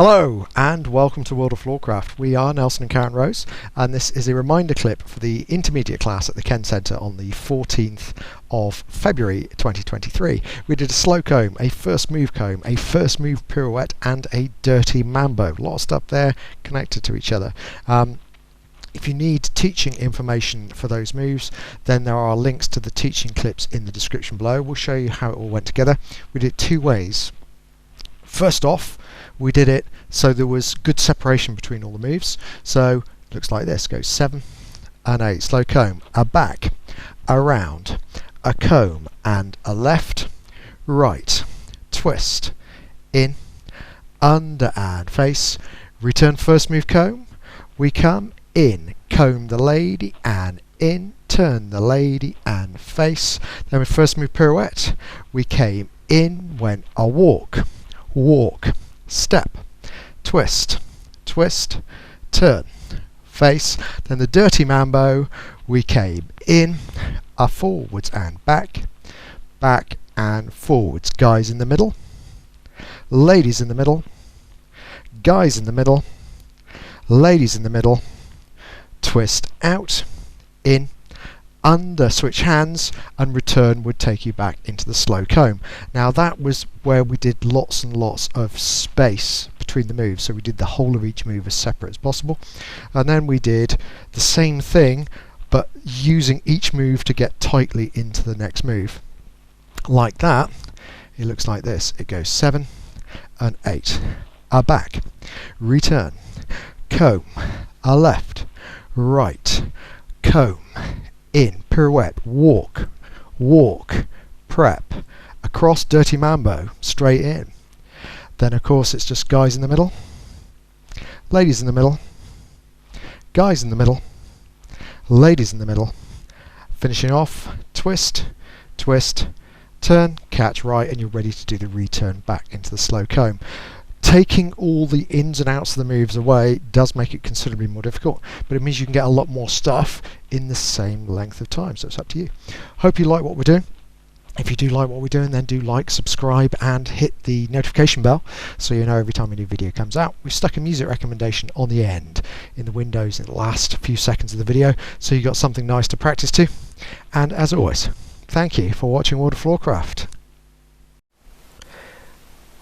Hello and welcome to World of Warcraft. We are Nelson and Karen Rose, and this is a reminder clip for the intermediate class at the Kenn Centre on the 14th of February 2023. We did a slow comb, a first move comb, a first move pirouette and a dirty mambo. A lot of stuff there connected to each other. If you need teaching information for those moves, then there are links to the teaching clips in the description below. We'll show you how it all went together. We did it two ways. First off, we did it so there was good separation between all the moves. So it looks like this. Goes 7 and 8. Slow comb, a back, a round, a comb and a left, right, twist, in, under and face, return first move comb, we come in, comb the lady and in, turn the lady and face. Then with first move pirouette, we came in, went a walk, walk, step, twist, twist, turn, face. Then the dirty mambo, we came in, a forwards and back, back and forwards. Guys in the middle, ladies in the middle, guys in the middle, ladies in the middle, twist out, in, under, switch hands, and return would take you back into the slow comb. Now that was where we did lots and lots of space between the moves, so we did the whole of each move as separate as possible, and then we did the same thing but using each move to get tightly into the next move. Like that, it looks like this. It goes 7 and 8, a back, return, comb, a left, right, comb, in, pirouette, walk, walk, prep, across, dirty mambo, straight in. Then of course it's just guys in the middle, ladies in the middle, guys in the middle, ladies in the middle, finishing off, twist, twist, turn, catch right, and you're ready to do the return back into the slow comb. Taking all the ins and outs of the moves away does make it considerably more difficult, but it means you can get a lot more stuff in the same length of time, so it's up to you. Hope you like what we're doing. If you do like what we're doing, then do like, subscribe and hit the notification bell so you know every time a new video comes out. We've stuck a music recommendation on the end in the windows in the last few seconds of the video, so you got something nice to practice to. And as always, thank you for watching World of Warcraft.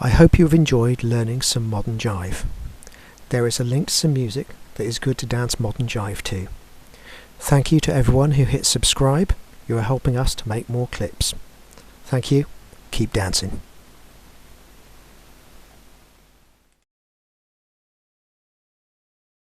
I hope you have enjoyed learning some modern jive. There is a link to some music that is good to dance modern jive to. Thank you to everyone who hit subscribe. You are helping us to make more clips. Thank you. Keep dancing.